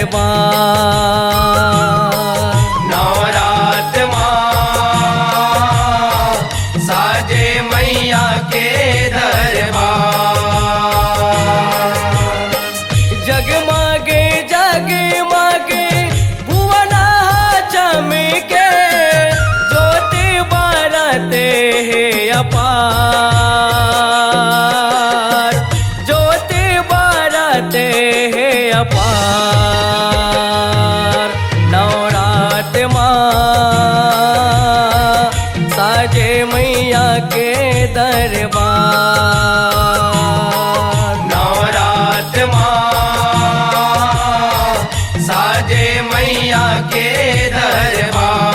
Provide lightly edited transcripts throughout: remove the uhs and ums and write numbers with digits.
दरबार। नवरात माँ साजे मैया के दरबार। जगमगे जगमगे भुवना चमके, ज्योति बरते है अपार, ज्योति बरते है अपार। नवरात माँ साजे मैया के दरबार। नवरात माँ साजे मैया के दरबार।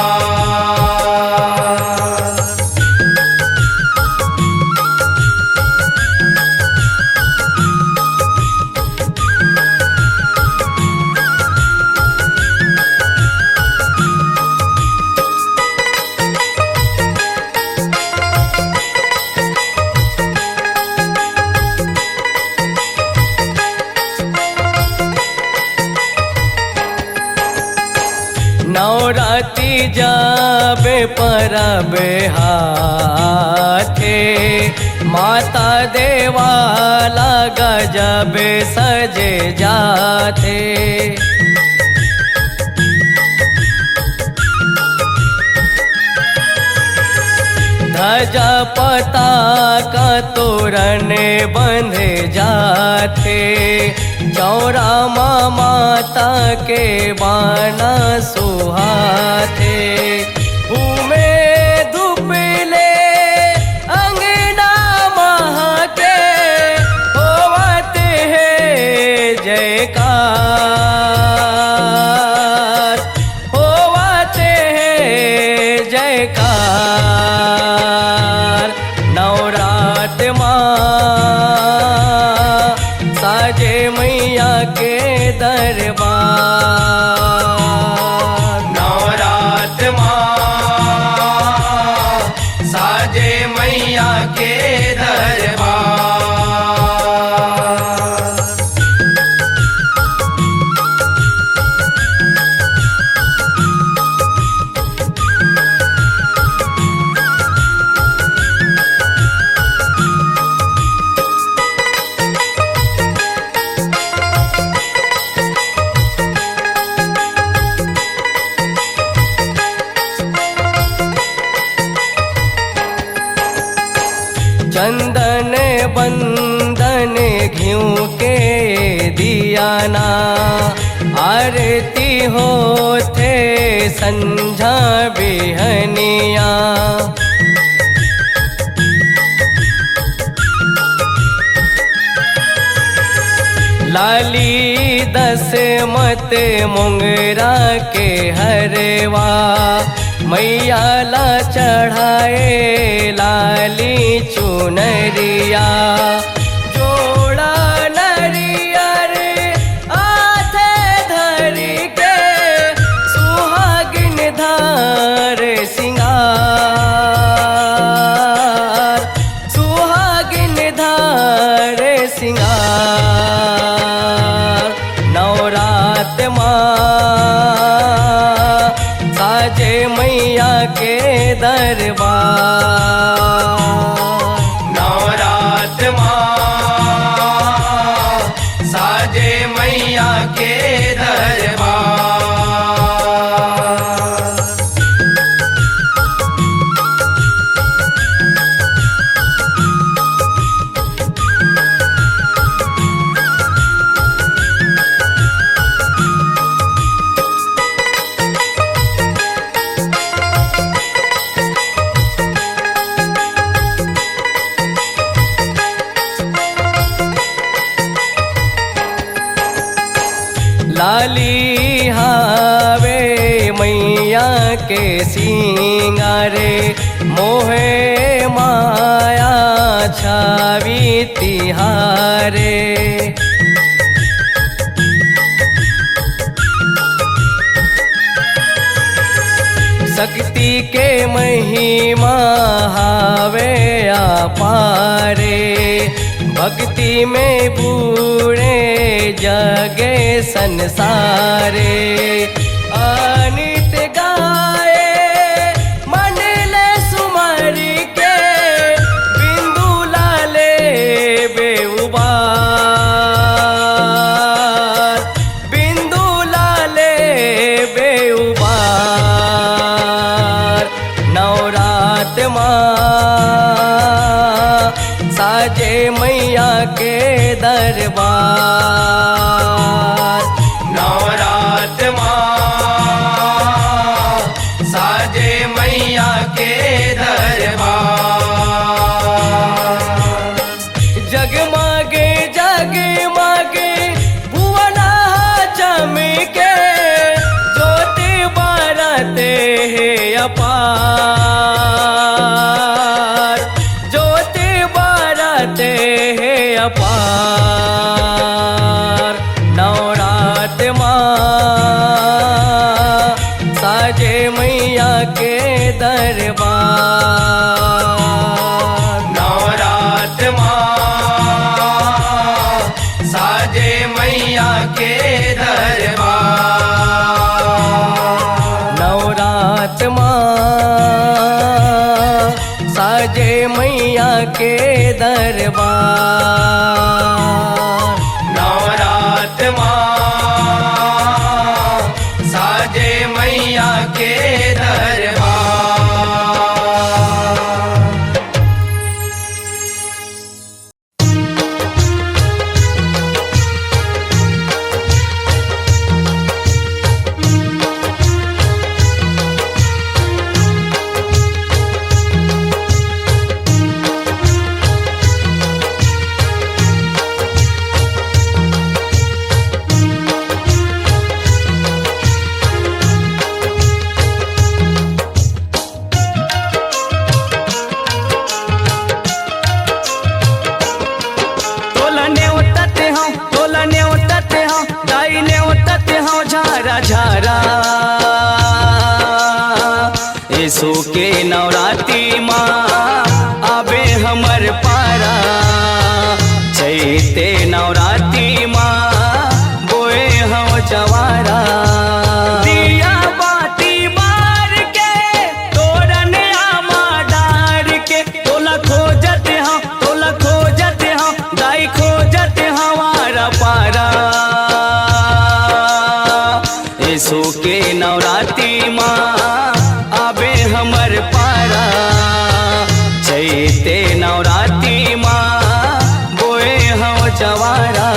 नवरात्रि जाबे परबे हाथे, माता देवाला गजबे सजे जाते। ध्वजा पताका तोरण बंधे जाते, चौरा माता के बाना सुहाते। घूमे धुपले अंगना महके, होवते है जयकार, होवते है जयकार। नवरात माँ साजे मैया के दरबार। नवरात माँ साजे मैया के दरबार। चंदन बंदन घिउ के दियाना, आरती होते संझा बिहनिया। लाली दसमत मुंगरा के हरवा, मैया ला चढ़ाए लाली चुनरिया। जोड़ा नरियर आथे धरी के, सुहागिन धार सिंगार, सुहागिन धार सिंगार। नवरात माँ साजे मैया के दरबार। नवरात माँ साजे मैया के दरबार। लाली हावे मैया के सिंगारे, मोहे माया छावी तिहारे। शक्ति के महिमा हावे अपारे, भक्ति में बूढ़े जगे संसारे अनित गाए मन ले सुमर के बिंदु लाले बेउबार बिंदु लाले बेउबार नवरात माँ साजे मैया के दरबार नवरात माँ साजे मैया के दरबार जगमगे जगमगे भुवना चमके ज्योति बरते है अपार ज्योति बरते है अपार नवरात माँ साजे मैया के दरबार नवरात माँ साजे मैया के दरबार नवरात माँ साजे मैया के दरबार नवरात माँ साजे मैया के दरबार झारा यीशु के नवरात्रि माँ आबे हमर पारा चैते नवरात्रि माँ बोए हम जवारा दिया बाती बार के तोरन आमा डार के तोला खोजत हम दाई खोजत हमारा पारा यीशु के नवरात्रि माँ आबे हमर पारा चैते नवरात्रि माँ बोए हम जवारा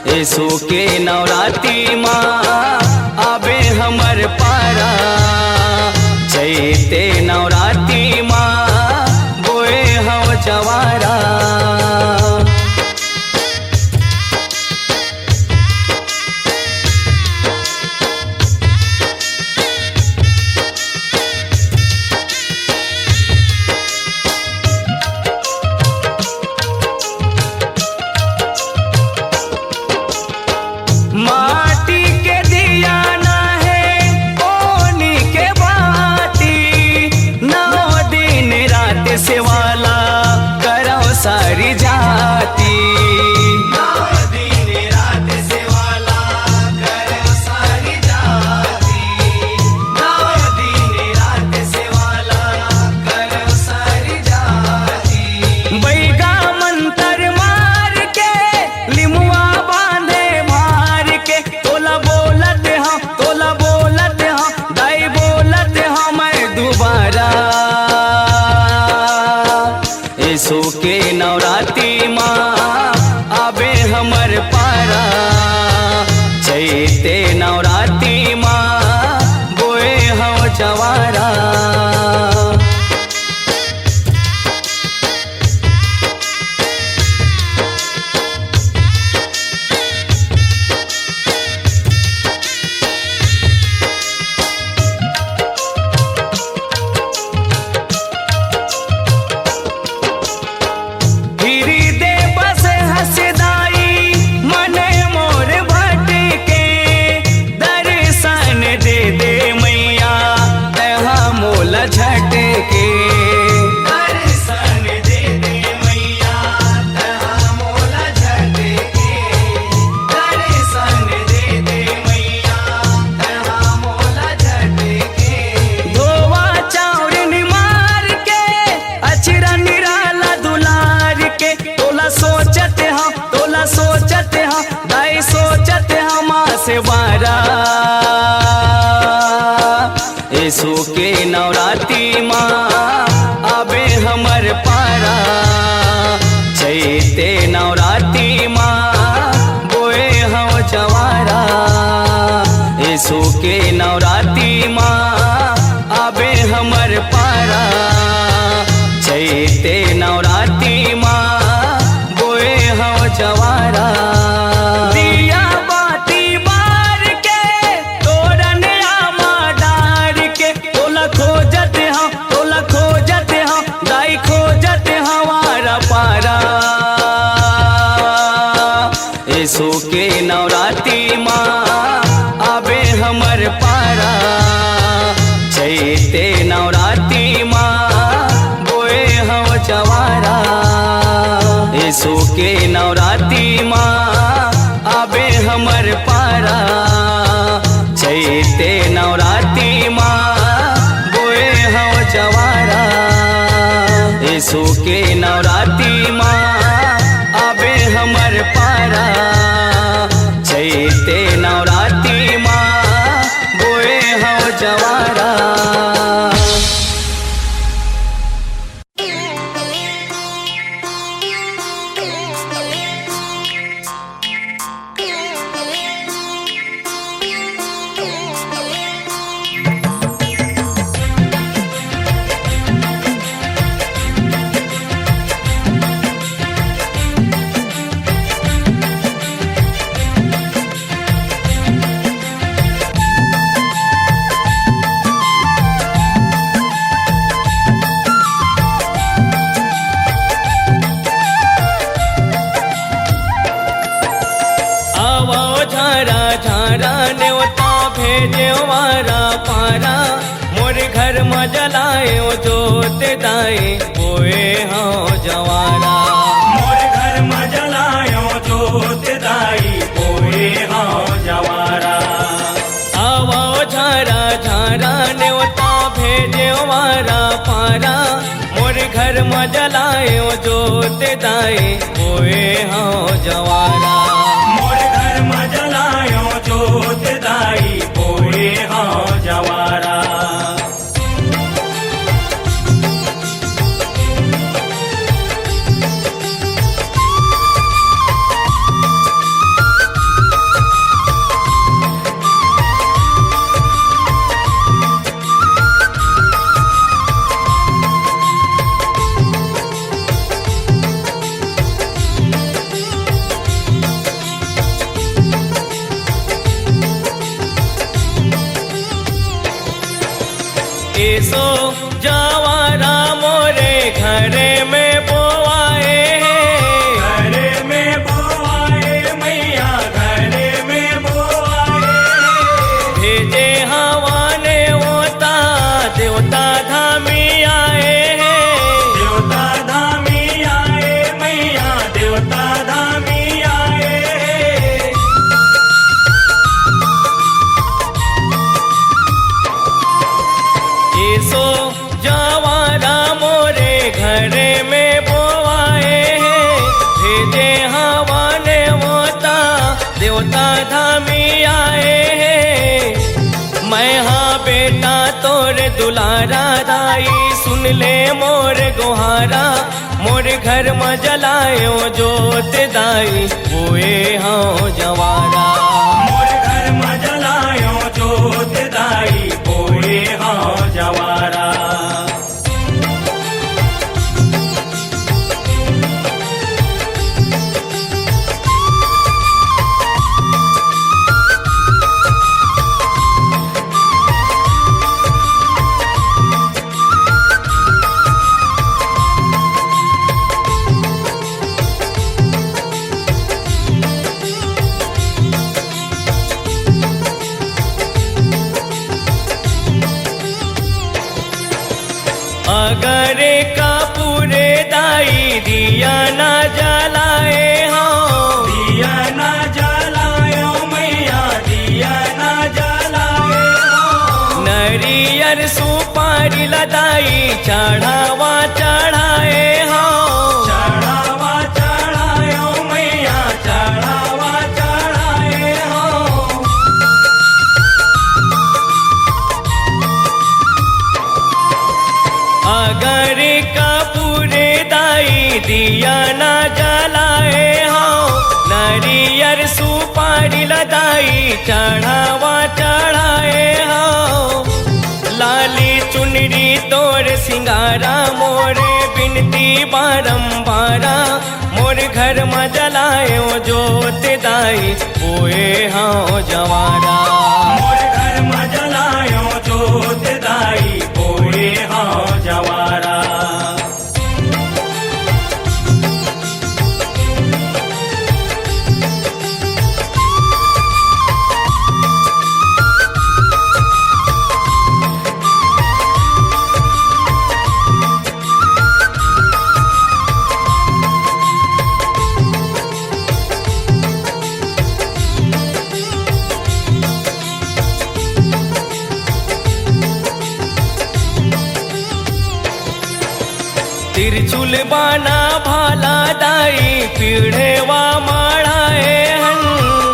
यीशु के नवरात्रि माँ आबे हमर पारा चैते नवरात्रि माँ बोए हम जवारा माटी के दिया ना है पानी के बाती नवरात्रि माँ आबे हमर पारा। चैते नवरात्रि माँ बोए हम जवारा। यीशु के नवरात्रि माँ आबे हमर पारा। चैते नवरात्रि माँ बोए हम जवारा। दिया बाती बार के तोरन आमा डार के तोला खोजत हम दाई खोजत हमारा पारा। यीशु के नवरात्रि माँ आबे हमर पारा। चैते नवरात्रि माँ बोए हम जवारा। यीशु के नवरात्रि माँ आबे हमर पारा। चैते नवरात्रि माँ बोए हम जवारा। यीशु के नवरात्रि माँ आबे हमर पारा। चैते नवरात्रि माँ बोए हम जवारा। घर में जलायो जोत दाई बोए हाँ जवारा। मोर घर में जलायो जोत दाई बोए हाँ जवारा। आवो झारा झारा न्योता भेजे वारा पारा। मोर घर में जलायो जोत दाई बोए हाँ जवारा। मोर घर में जलायो जोत दाई बोए हाँ जवारा। एसो जवारा मोरे घरे में बोआए। घरे में बोआए मैया घरे में बोआए। भेजे हवा ने होता देवता धामी आए। देवता धामी आए मैया देवता धामी आए। एसो जवारा मोरे घरे में बोआए। भेजे हवा ने होता देवता धामी आए। मैं हाँ बेटा तोरे दुलारा दाई सुन ले मोर गोहारा। मोर घर में जलायो जोत दाई बोए हाँ जवारा। मोर घर में जलायो जोत दाई बोए हाँ जवारा। अगर कपूरे दाई दिया न जलाए हो। दिया न जलायो मैया दिया न जलाए हो। नरियर सुपारी लदाई चढ़ावा चढ़ाए हो। चढ़ावा चढ़ायो मैया चढ़ावा चढ़ाए हो। जोत दाई पोए हाँ जवारा। मोर घर में जलायो जोत दाई पोए हाँ जवारा। तिरछुल बाना भाला दाई पीढ़ेवा माढ़ाए हन।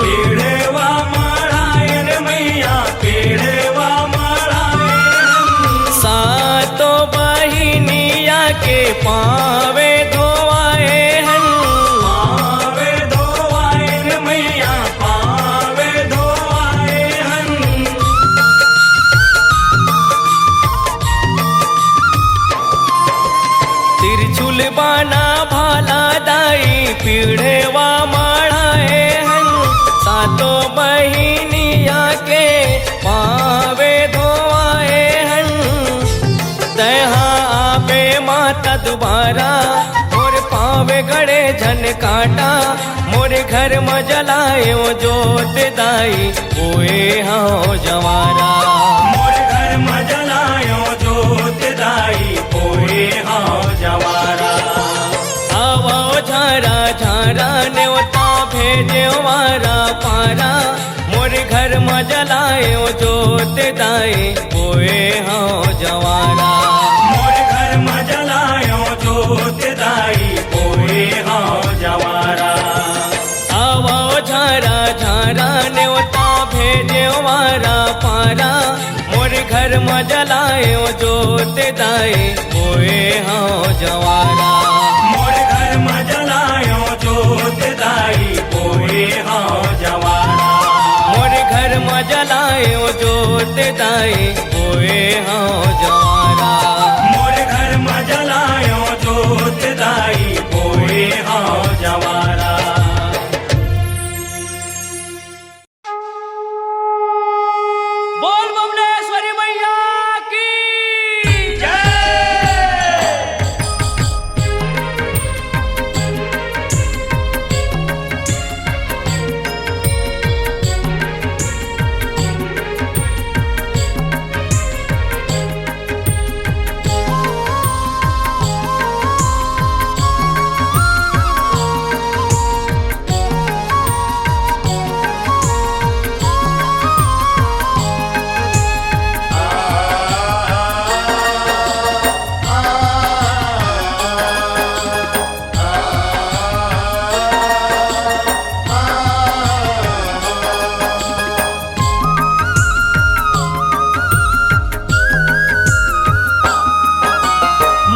पीढ़ेवा माढ़ाए रे मैया पीढ़ेवा माढ़ाए हन। सातो बहिनिया के पावे धोवाए हन। पावे धोवाए रे मैया पावे धोवाए हन। तिरछुल बाना भाला दाई पीढ़ेवा माढ़ाए हन। सातो बहिनिया के पावे धोवाए हन। दहा आवे माता दोबारा मोर पावे गड़े झन काटा। मोर घर में जलायो जोत दाई ओए हाँ जवारा। मोर घर में जलायो जोत दाई पोए हाँ जवारा। आवो झारा झारा न्योता भेजे वारा पारा। मोर घर में जलायो जोत दाई ओए हाँ जवारा। मोर घर में जलायो जोत दाई पोए हाँ जवारा। आवो झारा झारा न्योता भेजे वारा पारा। मोर घर में जलायो जोत दाई ओए हाँ जवारा। मोर घर में जलायो जोत दाई पोए हाँ जवारा। मोर घर में जलायो जोत दाई ओए हाँ जवारा। मोर घर में जलायो जोत दाई पोए हाँ जवारा। बोल बमलेश्वरी मैया की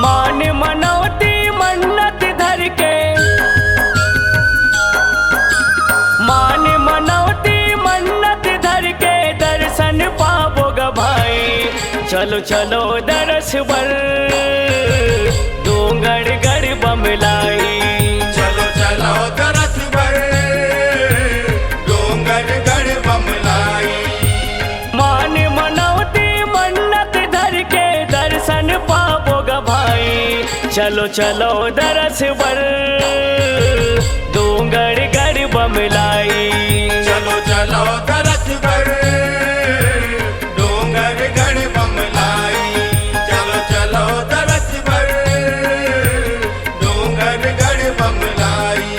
मान मनौती मन्नत धर के। मान मनौती मन्नत धर के दर्शन पावोग भाई। चलो चलो दरस बर डोंगर गढ़ बमलाई। चलो चलो दरस भर डोंगर गढ़ बमलाई। मान मनौती मन्नत धर के दर्शन पावोग भाई। चलो चलो दरस बर डोंगर गढ़ बमलाई। चलो चलो दरस भर डोंगर गढ़ बमलाई। चलो चलो दरस भर डोंगर गढ़ बमलाई।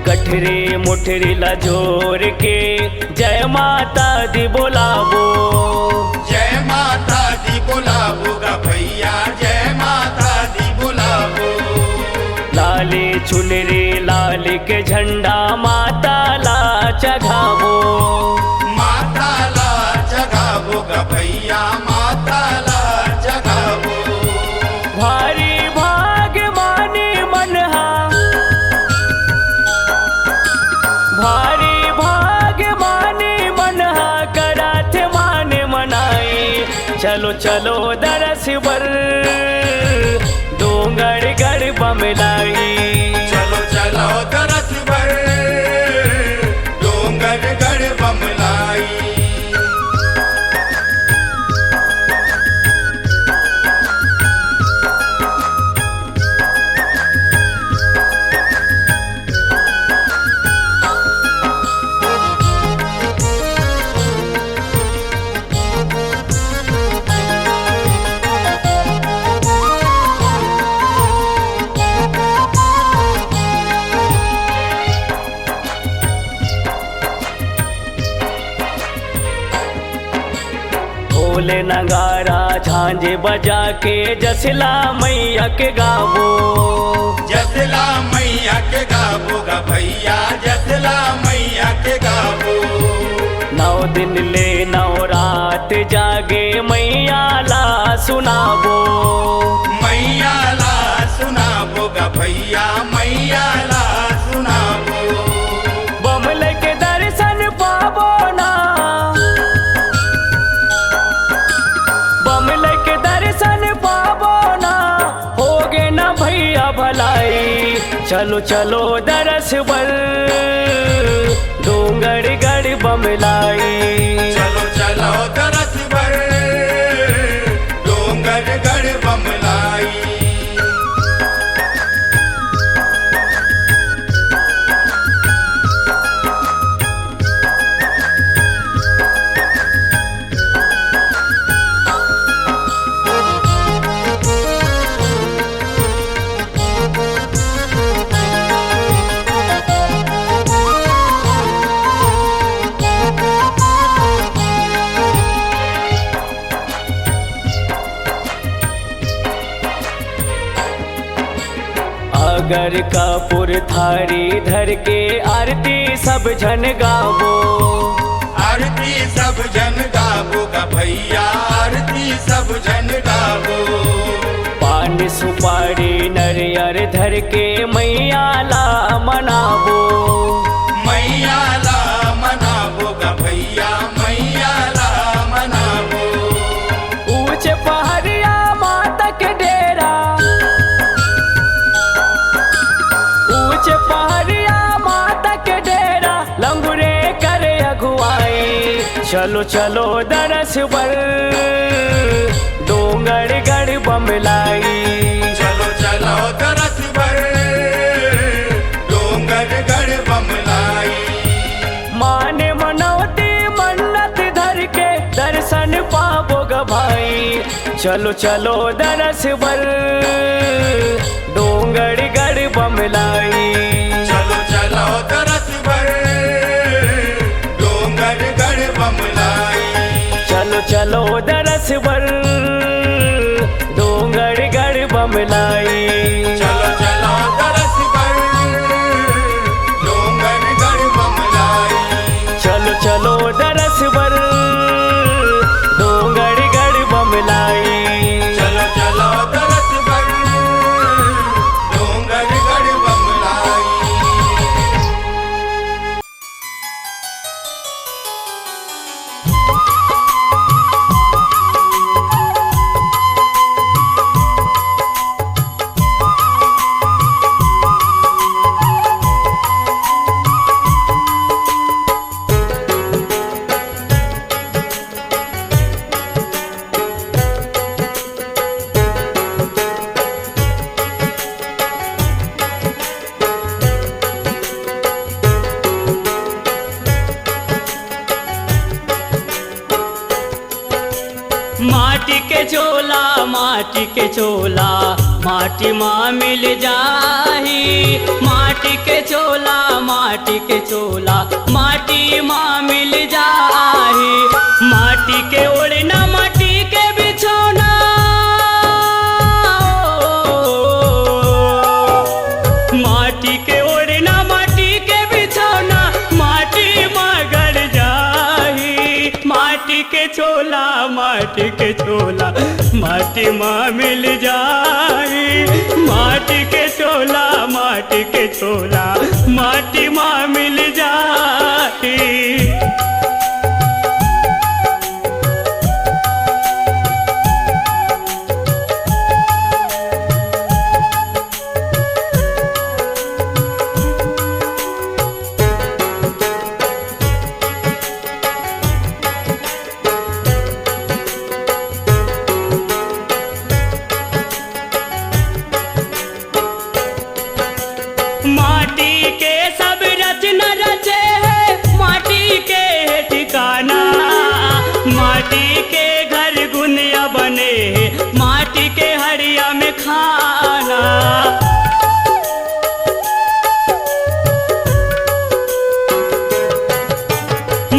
गठरी मुठरी ला जोर के जय माता दी बोलावो। जय माता दी बोलावो गा भैया जय माता दी बोलावो। लाले चुनरी लाल के झंडा माता ला चढ़ावो। माताला जगावो ग भैया माताला जगावो। भारी भाग्यवानी मनहा, भारी भाग्यवानी मनहा कराथ माने मनाई। चलो चलो दरस बर डोंगर गढ़ बमलाई। चलो चलो दरस भर डोंगर गढ़ बमलाई। ढोल नगारा झांझ बजा के जसला मैया के गावो। जसला मैया के गावो ग भैया जसला मैया के गावो। 9 दिन ले 9 रात जागे मैया ला सुनावो। मैया ला सुनावो ग भैया मैया ला सुनावो। बमल के दर्शन पावो ना, बमल के दर्शन पावो ना, होगे ना भैया भलाई। चलो चलो दरस बर डोंगर गढ़ बमलाई। चलो चलो दरस भर डोंगर गढ़ बमलाई। अगर कपूर थारी धर के आरती सब जन गावो। आरती सब जन गावो ग भैया आरती सब जन गावो। पान सुपारी नरियर धर के मैया ला मनावो। मैया ला मनावो ग भैया मैया ला मनावो। ऊंचे पहाड़िया माता के डेरा, ऊंचे पहाड़िया माता के डेरा लंगुरे करे अगुवाई। चलो चलो दरस बर डोंगर गढ़ बमलाई। चलो चलो दरस भर डोंगर गढ़ बमलाई। माने मनौती मन्नत धर के दर्शन पावो ग भाई। चलो चलो दरस बर डोंगर गढ़ बमलाई। चलो चलो दरस भर डोंगर गढ़ बमलाई। चलो चलो दरस बर डोंगर गढ़ बमलाई। चलो चलो दरस भर डोंगर गढ़ बमलाई। चलो चलो दरस बर डोंगर गढ़ बमलाई। चलो चलो दरस भर डोंगर गढ़ बमलाई। माटी के चोला माटी के चोला माटी माँ मिल जाही। माटी के चोला माटी के चोला माटी माँ मिल जाही। माटी के ओढ़ना माटी के बिछौना माटी माटी के चोला माटी माँ मिल जाई। माटी के चोला माटी के चोला माटी माँ मिल जाई। माटी के सब रचना रचे है माटी के ठिकाना। माटी के घर गुनिया बने है माटी के हड़िया में खाना।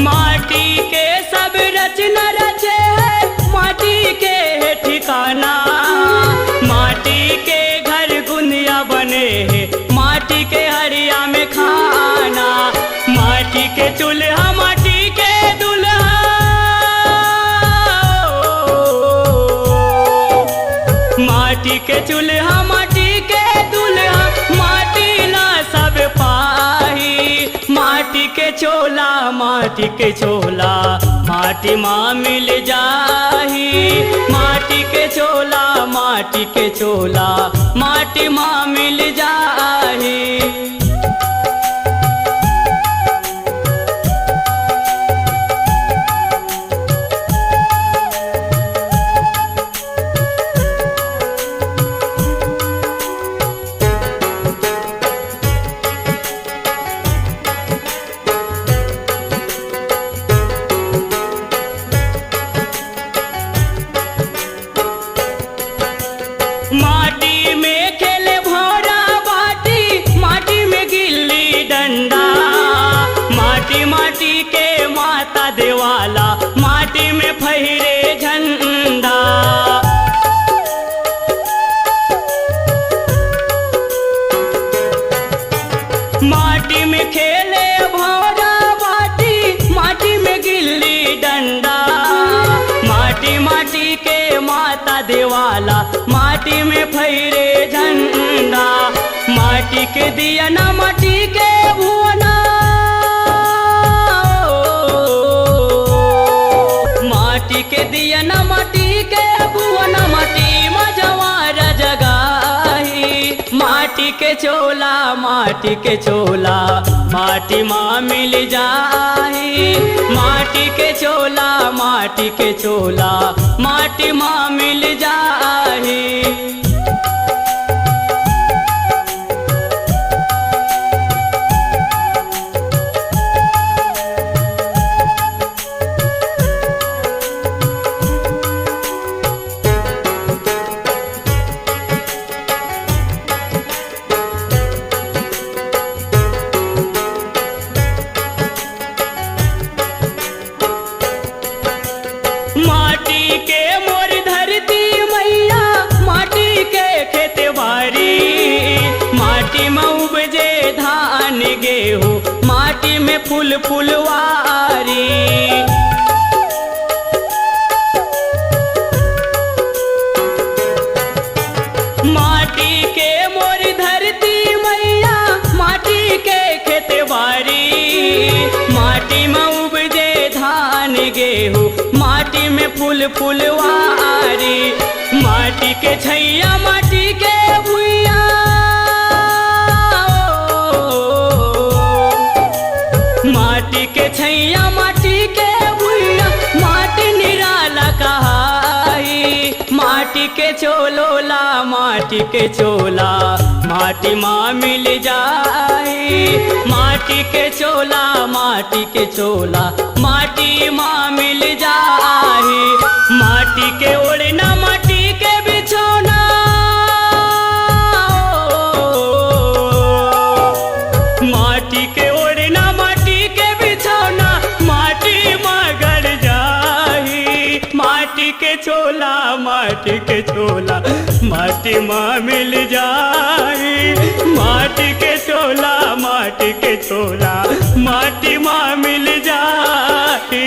माटी के सब रचना रचे है माटी के ठिकाना। माटी के घर गुनिया बने है माटी के हड़िया में खाना। माटी के चूल्हा माटी के दूल्हा। माटी के चूल्हा माटी के दूल्हा माटी ला सब पाही। माटी के चोला माटी के चोला माटी माँ मिल जाही। माटी के चोला माटी के चोला माटी माँ मिल जाही। माटी में खेले भौरा बाटी माटी में गिल्ली डंडा। माटी माटी के माता देवाला माटी में फहरे झंडा। माटी में खेले भौरा बाटी माटी में गिल्ली डंडा। माटी माटी के माता देवाला माटी में फहरे झंडा। माटी के दिया ना माटी के भुवना। माटी के दिया ना माटी के भुवना माटी मजवार जगाही। माटी के चोला माटी के चोला माटी माँ मिल जाही। माटी के चोला माटी के चोला माटी माँ मिल जाही। माटी के मोर धरती मैया माटी के खेत बारी। माटी में उपजे धान गेहूँ माटी में फूल फुलवारी। माटी के मोर धरती मैया माटी के खेत बारी। माटी में उपजे धान गेहूँ माटी में फूल फुलवारी। माटी के छैया माटी के भुइया। माटी के छैया माटी के भुइया माटी निराला कहाई। माटी के चोलोला माटी के चोला माटी माँ मिल जाई। माटी के चोला माटी के चोला माटी माँ मिल जाई। माटी के ओढ़ना माटी के बिछौना। माटी के ओढ़ना माटी के बिछौना माटी मगर जाही। माटी के चोला माटी के चोला माटी माँ मिल जाई। माटी के चोला माटी के चोला माटी माँ मिल जाई।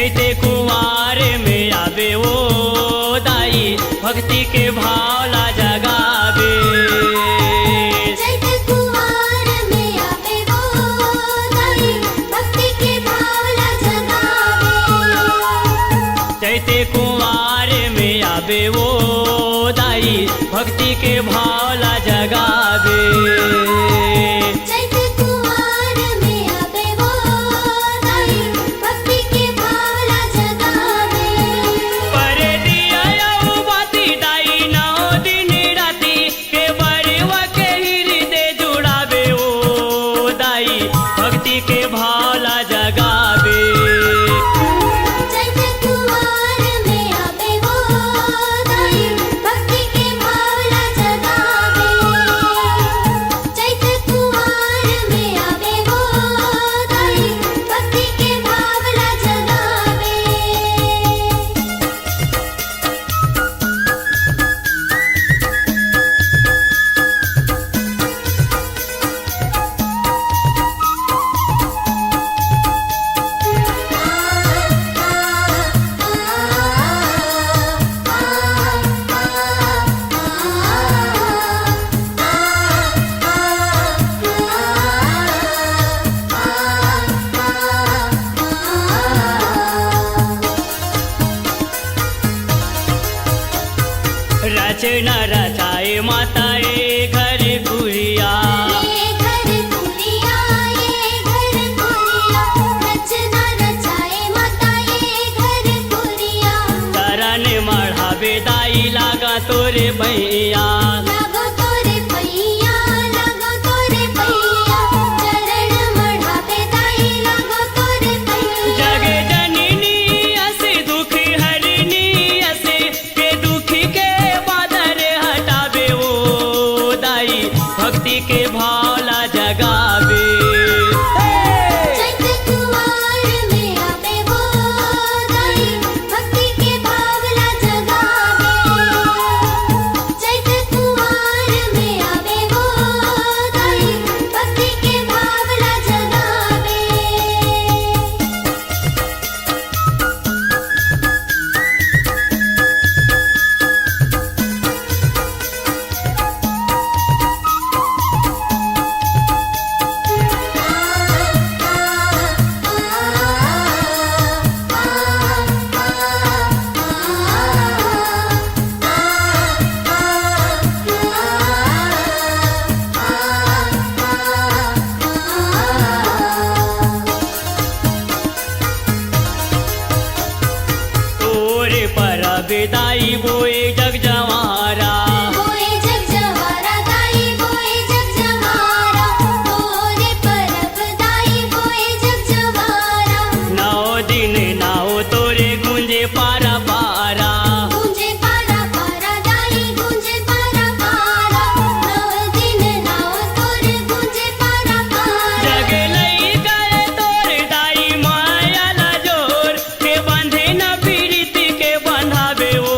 चैते कुंवार में आवे वो दाई भक्ति के भावला जगावे। चैते कुंवार में आवे वो दाई भक्ति के भावला जगावे। चैते कुंवार में आवे वो दाई भक्ति के भावला जगावे। चैते कुंवार में आवे वो दाई भक्ति के भावला जगावे। परे दिया बाती दाई नौ दिन राती के बड़वा के हृदय जुड़ावे ओ दाई भक्ति के भावला जगावे। चैते कुंवार में आवे वो दाई भक्ति के भावला जगावे। चैते कुंवार में आवे वो दाई भक्ति के भावला जगावे। रचना रचाए माताए घर पुरिया। ये घर पुरिया, ये घर पुरिया, रचना रचाए माता ये घर पुरिया। तरन मढ़ावे दाई लागा तोरे भैया। लागो तोरे पैया, लागो तोरे पैया, चरण मढ़ावे दाई लागो तोरे पैया। जगे जननी असे दुख हरनी असे के दुख के बादर हटावे ओ दाई भक्ति के भावला जगावे। चैते कुंवार में आवे वो दाई भक्ति के भावला जगावे। चैते कुंवार में आवे वो दाई भक्ति के भावला जगावे। तोरे पर बेदाई बोए जग जवारा। बोए जग जवारा दाई बोए जग जवारा। तोरे परब दाई बोए जग जवारा। नौ दिन नाओ तोरे गुंजे पारा पारा। गूंजे पारा पारा दाई गूंजे पारा पारा। नौ दिन नाव तोरे गूंजे पारा पारा। जग लई गए तोरे दाई माया ला जोर के बंधे न पीड़ित के बंधावे ओ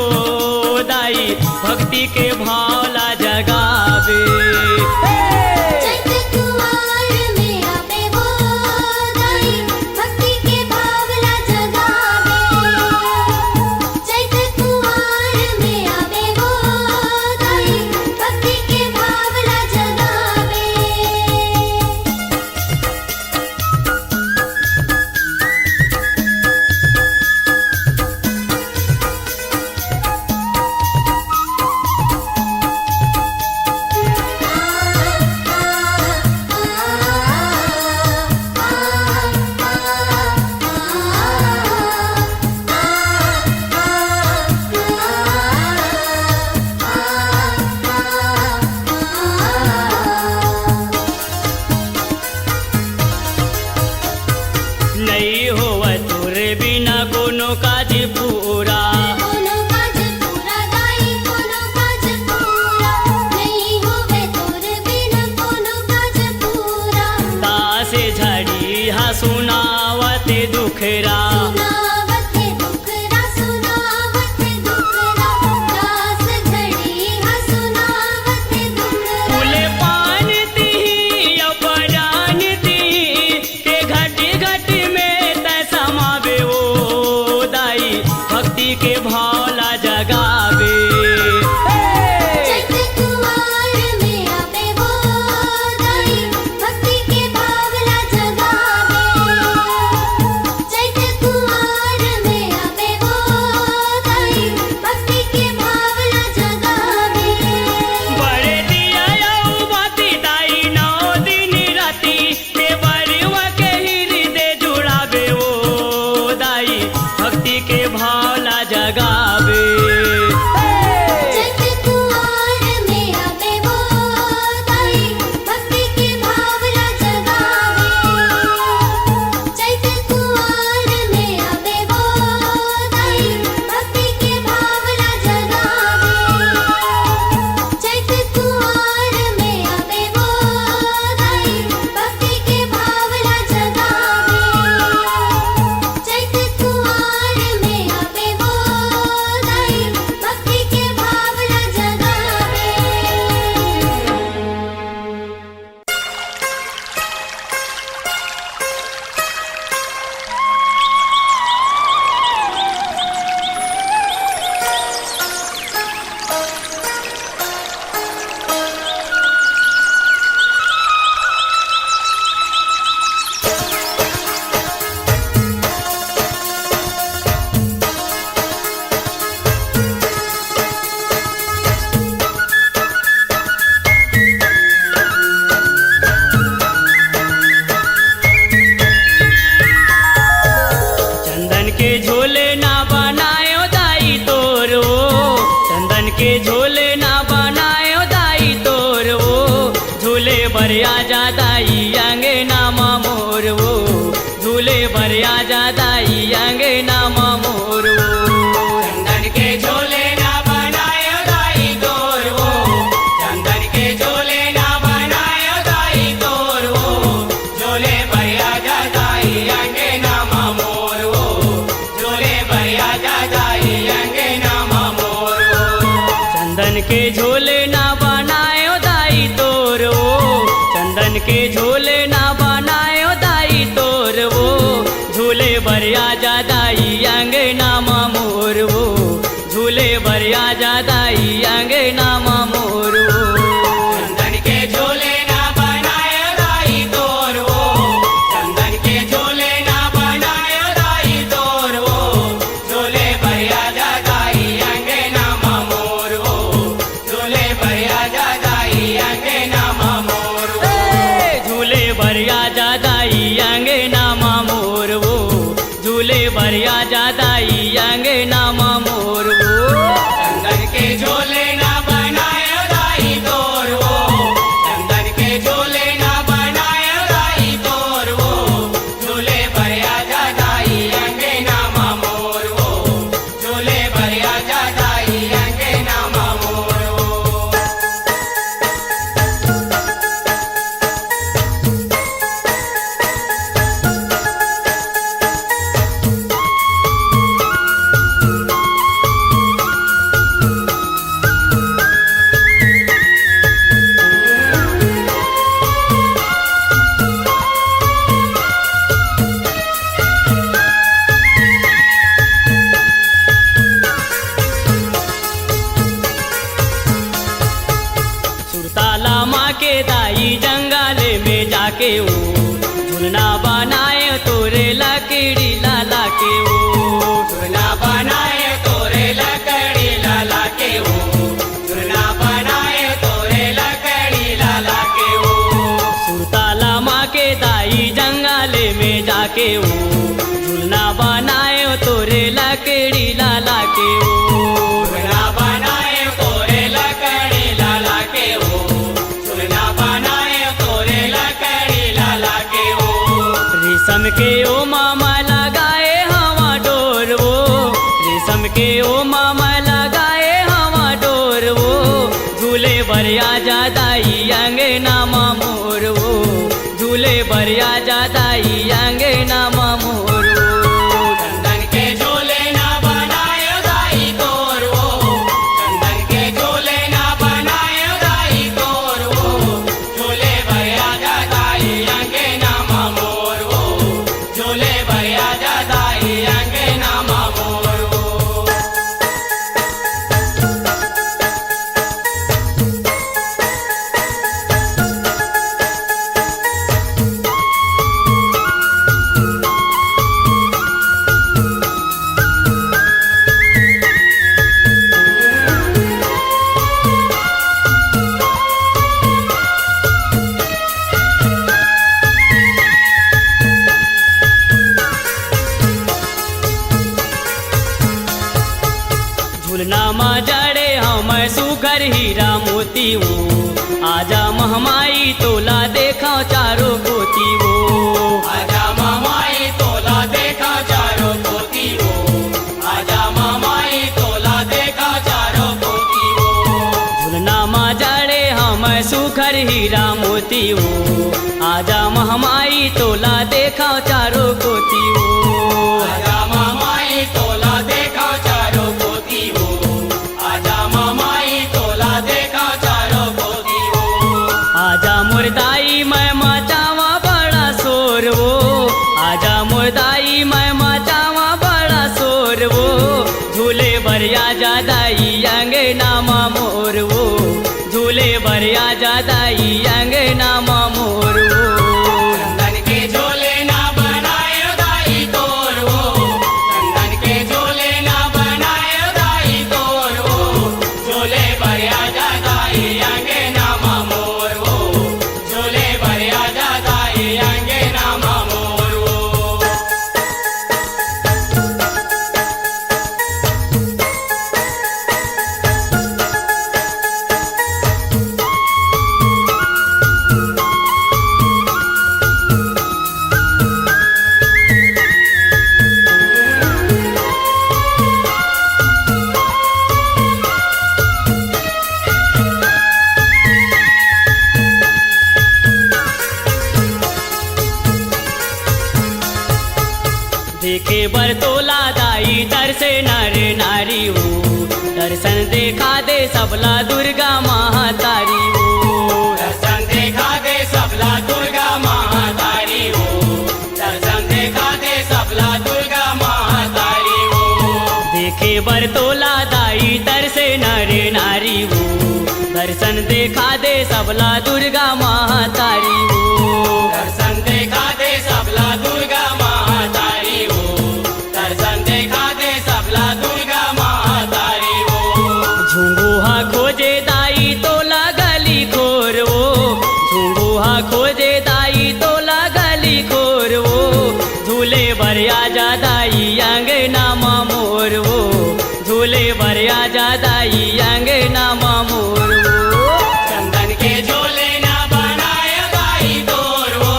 दाई भक्ति के भावला जगावे। चैते कुंवार में आवे वो दाई भक्ति के भावला जगावे। चैते कुंवार में आवे वो दाई भक्ति के भावला जगावे। नहीं होवा तोरे बिना कोनो काज पूरा। कोनो काज पूरा दाई कोनो काज पूरा। नहीं होवे तोर बिना कोनो काज पूरा। तासे झड़ी हा सुनावते दुखरा। सुनावते दुखरा सुनावते दुखरा। दास झड़ी हा सुनावते दुखरा। फूले पान ती अपरान ती के घट घट में तै समावे ओ के झूले ना बनायो दाई तोर वो झूले बरिया जा दाई अंगना मोर वो झूले बरिया जा दाई अंगना मोर वो चंदन के झूले ना बनाए दाई तोर वो चंदन के झूले ना बनाए दाई तोर वो झूले भैया जा दाई अंगना मोर वो झूले भैया जा दाई अंगना मोर वो झूले बरिया जा दाई अंगना मोर वो झूले बरिया जा दाई अंगना मोर वो चंदन के झूले ना बनाए दाई तोर वो चंदन के झूले ना बनाए दाई तोर वो झूले भैया जा दाई अंगना मोर वो झूले भैया जा दाई अंगना मोर वो सुरताला माँ के दाई जंगले में जाके वो झुलना बनाए तोरे लकड़ी लाला के वो झुलना बनाए तोरे लकड़ी लाला के वो झुलना बनाए तोरे लकड़ी लाला के वो सुरताला माँ के दाई जंगले में जाके वो झुलना बनाए तोरे लकड़ी लाला के वो झुलना बनाए तोरे लकड़ी लाला के वो झुलना बनाए तोरे लकड़ी लाला के वो रेशम के ओ मामा लगाए हवा डोर वो रेशम के ओ मामा लगाए हवा डोर वो झूले बरिया जा दाई अंगना मोर वो झूले बरिया जा दाई अंगना मोर वो चंदन के झूले ना बनाए दाई तोर वो चंदन के झूले ना बनाए दाई तोर वो झूले भैया जा दाई अंगना मोर वो झूले भैया जा दाई अंगना मोर वो झूलना मा जड़े हम सुगर हीरा मोती वो आजा महमाई तोला देखा चारों गोती वो आजा मामाई तोला देखा चारों पोती वो आजा मामाई तोला देखा चारों पोती वो झूलना मा जड़े हम सुखर हीरा मोती वो आजा महमाई तोला देखा चारों गोती वो आजा मामाई तोला देखा चारों पोती वो आजा मामाई तोला देखा चारों पोती वो आजा मुर्दाई मैं मचावा बड़ा शोर वो आजा मुर्दाई मैं मचावा बड़ा शोर वो झूले बरिया जा दाई अंगना मोर वो झूले बरिया जा दाई अंगना मोर वो चंदन के झोले ना बनाए दाई तोर वो चंदन के झोले ना बनाए दाई तोर वो झोले भरिया जा दाई अंगना मोर वो झोले भरिया जा दाई अंगना मोर वो देखे बर तोला दाई दर से नर नारी हो दर्शन देखा दे सबला दुर्गा महातारी हो दर्शन देखा दे सबला नरे नारी वो, दर्शन देखा दे सबला दुर्गा महातारी वो। दर्शन देखा दे सबला दुर्गा महातारी हो, दर्शन देखा दे सबला दुर्गा महातारी हो। झुंगुहा खोजे दाई तो लागली खोर वो, झुंगुहा खोजे दाई तो लागली खोर वो। झूले बरिया जा दाई अंगना मोर वो, झूले बरिया जा दाई अंगना मोर वो। चंदन के झोले ना बनाए दाई तोर वो,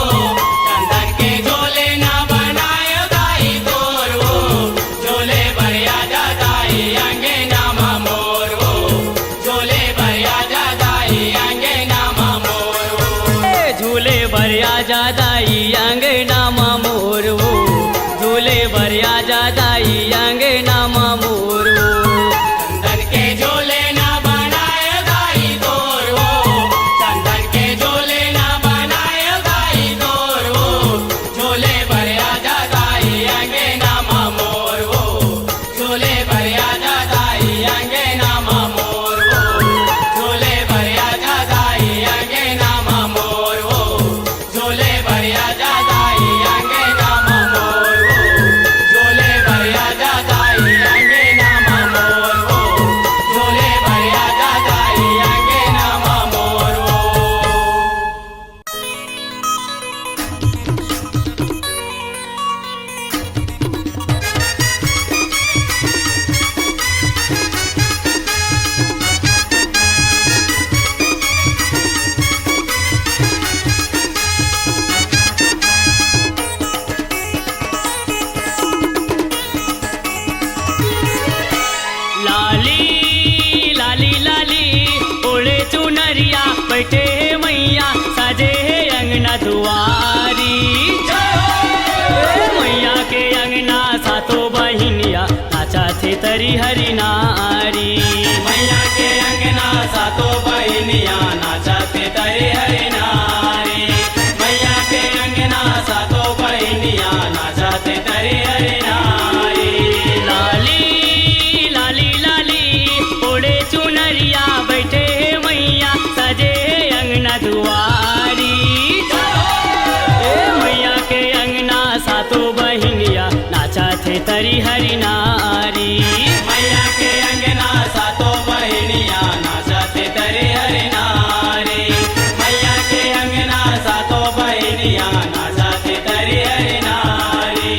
चंदन के झोले ना बनाए दाई तोर वो। झोले भरिया जा दाई अंगना मोर वो, झोले भरिया जा दाई अंगना मोर वो। झूले बरिया जा दाई अंगना मोर वो, झूले बरिया जा दाई अंगना मोर वो। चंदन के झोले ना बनाए दाई तोर वो, चंदन के झोले ना बनाए दाई तोर वो। झोले भरिया जा दाई अंगना मोर वो, झोले भरिया जा दाई अंगना मोर वो। झोले भरिया जा दाई अंगना मोर वो, झोले भरिया जा दाई अंगना मोर वो। झोले भरिया जा दाई अंगना मोर वो, झोले भरिया जा दाई अंगना मोर वो। लाली लाली लाली ओढ़े चुनरिया बैठे है मैया साजे है अंगना दुआरी। मैया के अंगना सातो बहिनिया नाचा थे तरी हरी नारी। मैया के अंगना सातो बहिनिया नाचते तरे हरे नारी। मैया के अंगना सातो बहिनिया नाचते तरे हरे नारी। लाली लाली लाली ओढ़े चुनरिया बैठे है मैया सजे है अंगना दुआरी। मैया के अंगना सातो बहिनिया नाचा थे तरी हरी नारी। मैया के अंगना सातो बहिनिया नाचते तरे हरे नारी। मैया के अंगना सातो बहिनिया नाचते तरे हरे नारी।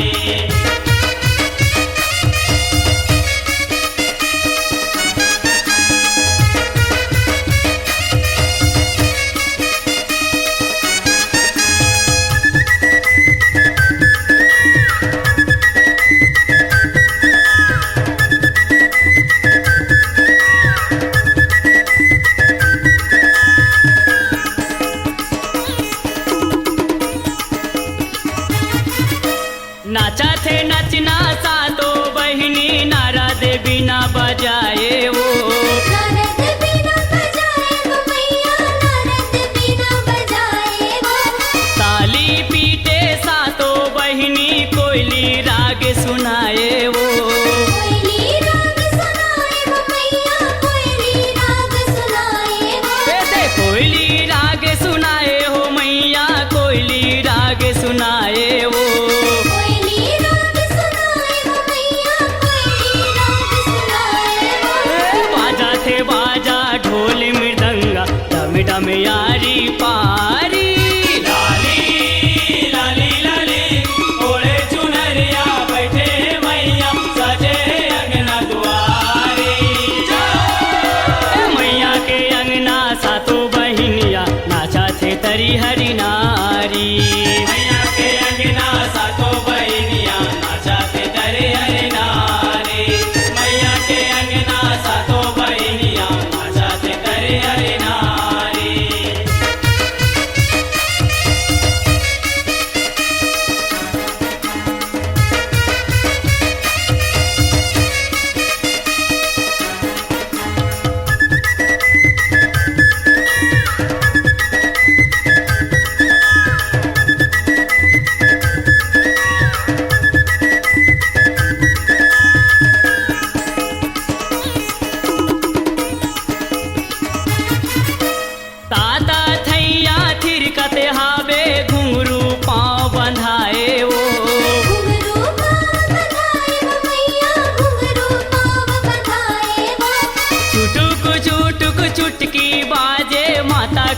नाचा थे नचना सातो बहिनी नारा दे बिना बजाए वो। नारद बिना बजाए वो मैया, नारद बिना बजाए वो। ताली पीटे सातो बहिनी कोयली राग सुनाए वो। कोयली राग सुनाए वो मैया, कोयली राग सुनाए वो। कोयली राग सुनाए हो मैया, कोयली राग सुनाए वो। कोयली राग सुनाए वो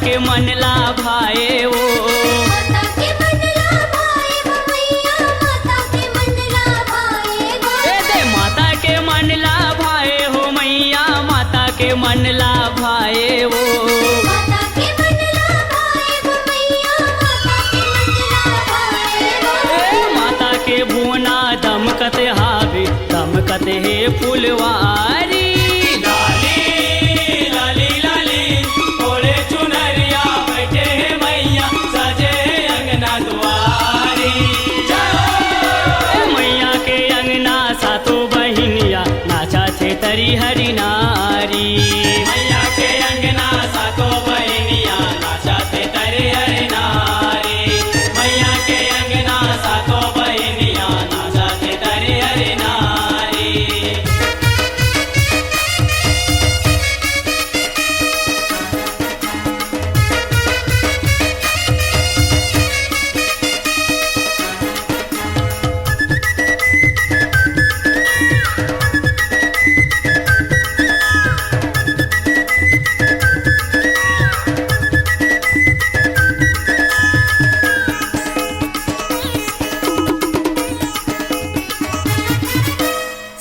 के मन ला भाए वो। माता के मन ला भाए वो मैया, माता के मन ला भाए वो। ए दे माता के मन ला भाए हो मैया, माता के मन ला भाए वो। माता के मन ला भाए वो मैया, माता के मन ला भाए वो। ए माता के भुवना दमकत हावे, दमकत हे फुलवारी। लाली लाली लाली ओढ़े चुनरिया बैठे हैं मैया, सजे अंगना दुआरी। ए मैया के अंगना सातो बहिनिया, नाचा थे तरी हरि नारी। मैया के अंगना सातो बहनिया, नाचते तरे हरे नारी। मैया के अंगना सातो बहनिया, नाचते तरे हरे नारी।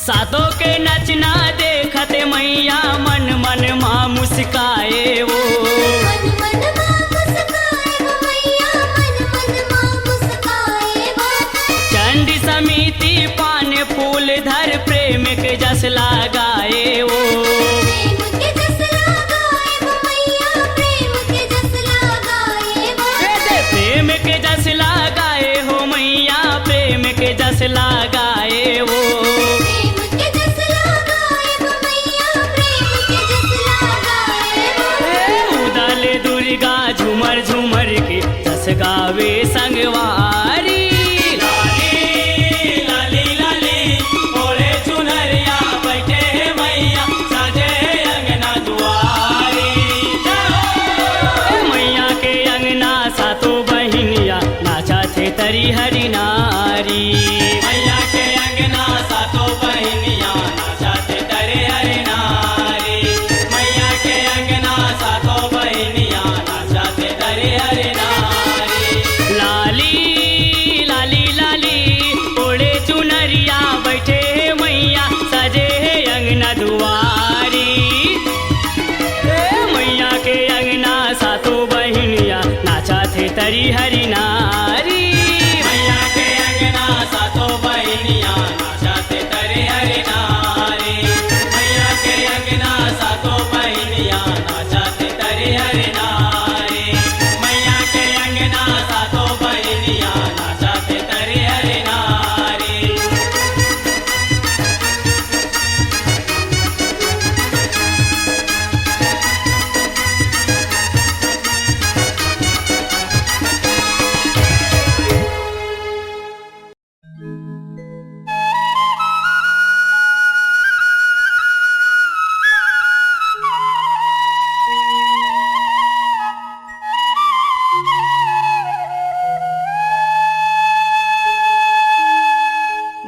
सातों के नचना देखते मैया, मन मन माँ मुस्काए वो। मन मन माँ मुस्काए वो मैया, मन मन माँ मुस्काए वो। चंडी समिति पान फूल धर, प्रेम के जस लगाए वो। प्रेम के जस लगाए वो मैया, प्रेम के जस लगाए वो। प्रेम के जस लगाए हो मैया, प्रेम के जस लगाए वो। प्रेम के जस लगाए वो मैया, प्रेम के जस लगाए वो। उदल दुर्गा झूमर झूमर के जस गावे संगवारी। लाली लाली लाली ओढ़े चुनरिया बैठे हैं मैया, सजे अंगना दुआरी। मैया के अंगना सातो बहिनिया, नाचा थे तरी हरि नारी। मैया के अंगना सातो बहनिया, नाचते तरे हरे नारी। मैया के अंगना सातो बहनिया, नाचते तरे हरे नारी। लाली लाली लाली ओढ़े चुनरिया बैठे मैया, सजे अंगना दुआरी। मैया के अंगना सातो बहिनिया, नाचा थे तरी हरि नारी। मैया के अंगना सातो बहनिया, नाचते तरे हरे नारी। मैया के अंगना सातो बहनिया, नाचते तरे हरे नारी। मैया के अंगना सातो बहनिया, नाचते तरे हरे नारी।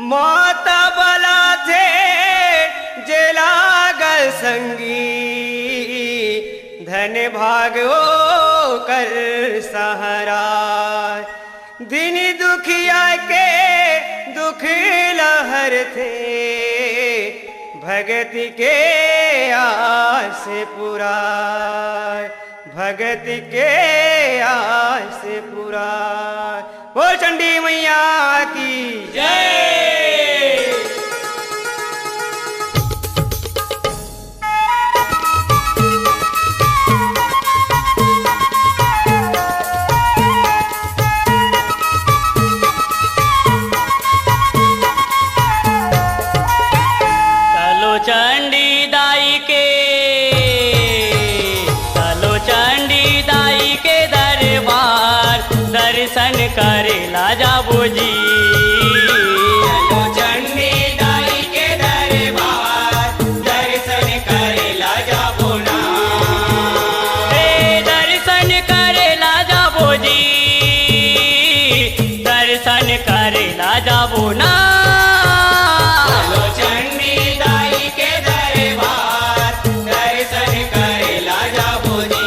माता बला थे जे लागल संगी, धन भागो कर सहारा। दिन दुखिया के दुख लहर थे, भगति के आस पूरा, भगति के आस पूरा। बोल चंडी मैया की जय। चलो चंडी दाई के, चलो चंडी दाई के दरबार, दर्शन करेला जाबो जी। चलो चंडी दाई के दरबार, दर्शन करेला जाबो ना। दर्शन करेला जाबो जी, दर्शन करेला जाबो ना। चलो चंडी दाई के दरबार, दर्शन करेला जाबो जी।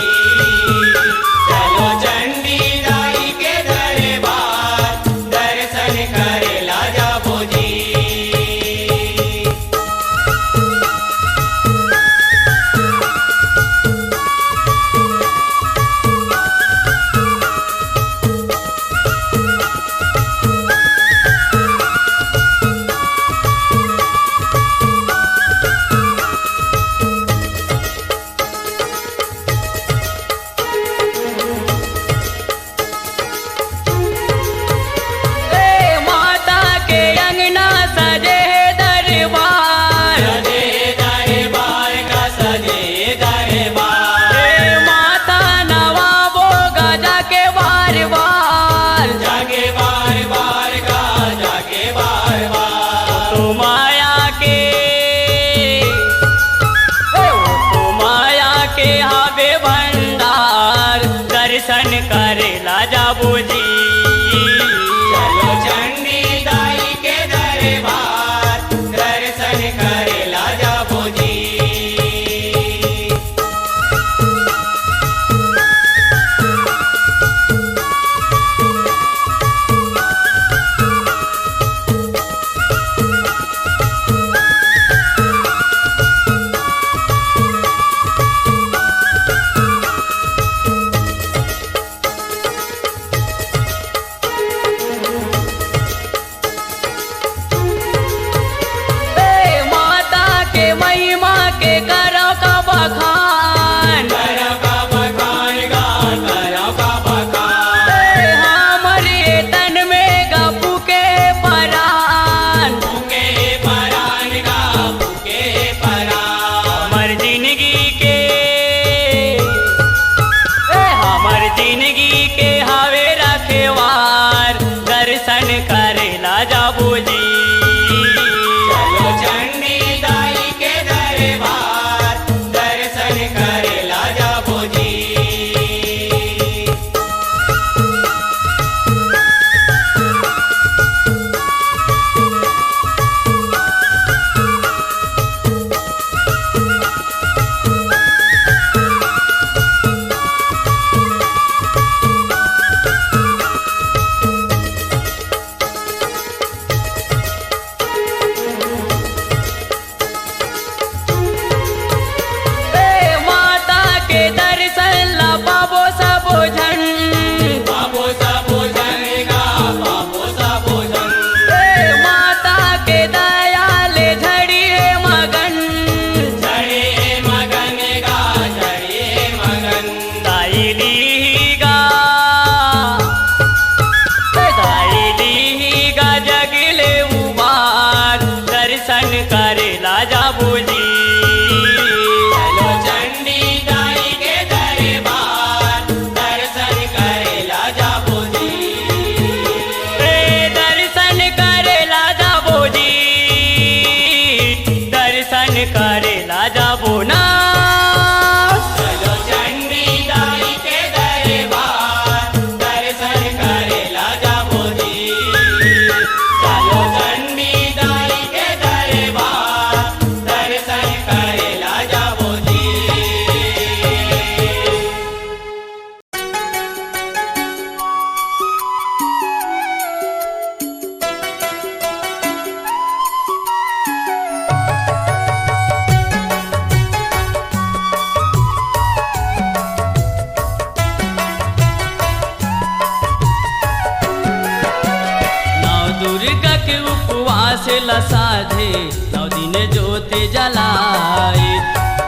दुर्गा के उपवास ला साधे 9 दिन ज्योति जलाए।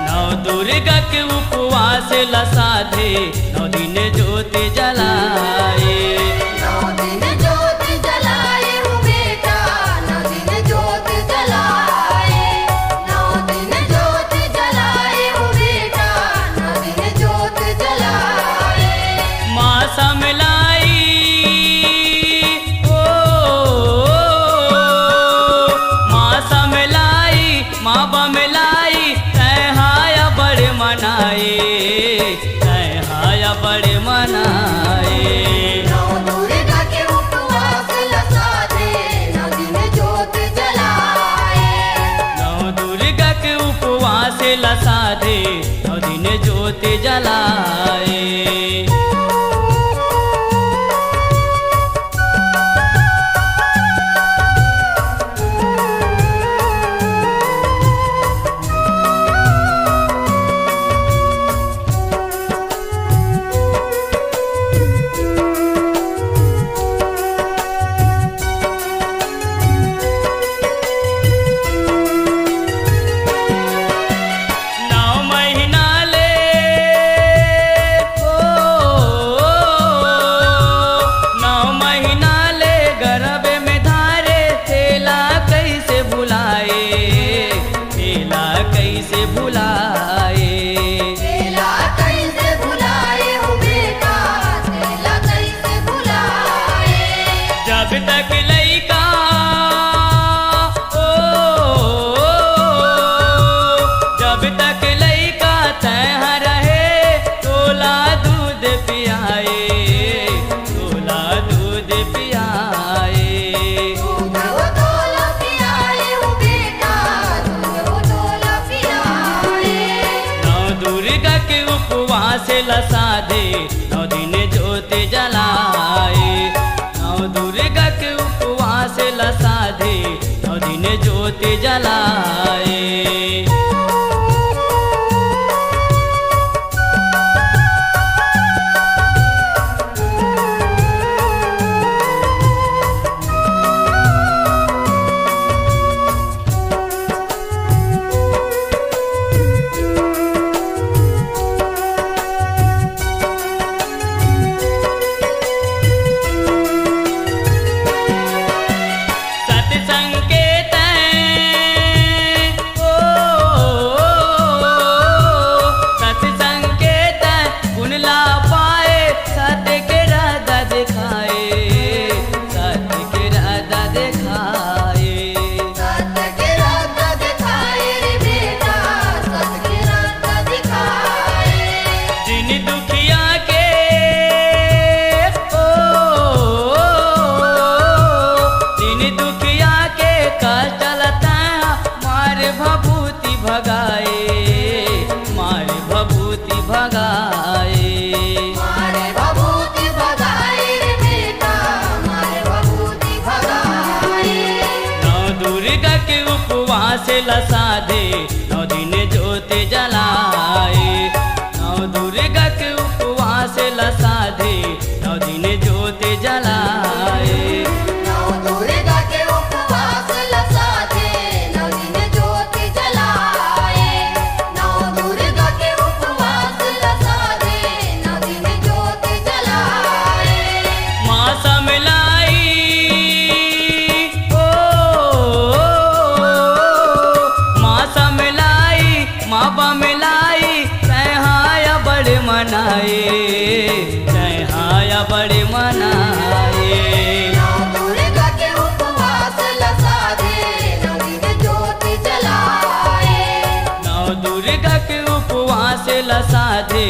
9 दुर्गा के उपवास ला साधे 9 दिन ज्योति जलाए। 9 दिन ज्योति जलाए हो बेटा, 9 दिन ज्योति जलाए। 9 दिन ज्योति जलाए हो बेटा, 9 दिन ज्योति जलाए। माँ समलाई माँ समलाई माँ बमलाई तैहाया बड़े मनाए, तैहाया बड़े मनाए। 9 दुर्गा के उपवास ला साधे 9 दिन ज्योति जलाए। 9 दुर्गा के उपवास ला साधे 9 दिन ज्योति जलाए। तेला कैसे भुलाए हो बेटा, तेला कैसे भुलाए। जब तक लइका जब तक लइका तह रहे तोला दूध पियाए, तोला दूध पियाए। दूध वो तोला पियाए हो बेटा, दूध वो तोला पियाए। 9 दुर्गा के उपवास ला साधे 9 दिन ज्योति जलाए। 9 दुर्गा के उपवास ला साधे 9 दिन ज्योति जलाए। सत्संग के सत्संग के गुण ला पाए, सत्य के राधा दिखाए, सत्य के राधा दिखाए। सत्य के रास्ता दिखाए रे बेटा, सत्य के रास्ता दिखाए। जिन दुखिया के जिन दुखिया के कष्ट लता मारे भभूति भगाए, मारे भभूति भगाए। मारे भभूति भगाए रे बेटा, मारे भभूति भगाए। 9 दुर्गा के उपवास ला साधे 9 दिन ज्योति जलाए। 9 दुर्गा के उपवास ला साधे 9 दिन ज्योति जलाए। 9 दुर्गा के उपवास ला साधे 9 दिन ज्योति जलाए। 9 दुर्गा के उपवास ला साधे 9 दिन ज्योति जलाए। माँ समलाई माँ समलाई माँ बमलाई तैहाया बड़े मनाए, तैहाया बड़े मनाए। 9 दुर्गा के उपवास ला साधे 9 दिन ज्योति जलाए। 9 दुर्गा के उपवास ला साधे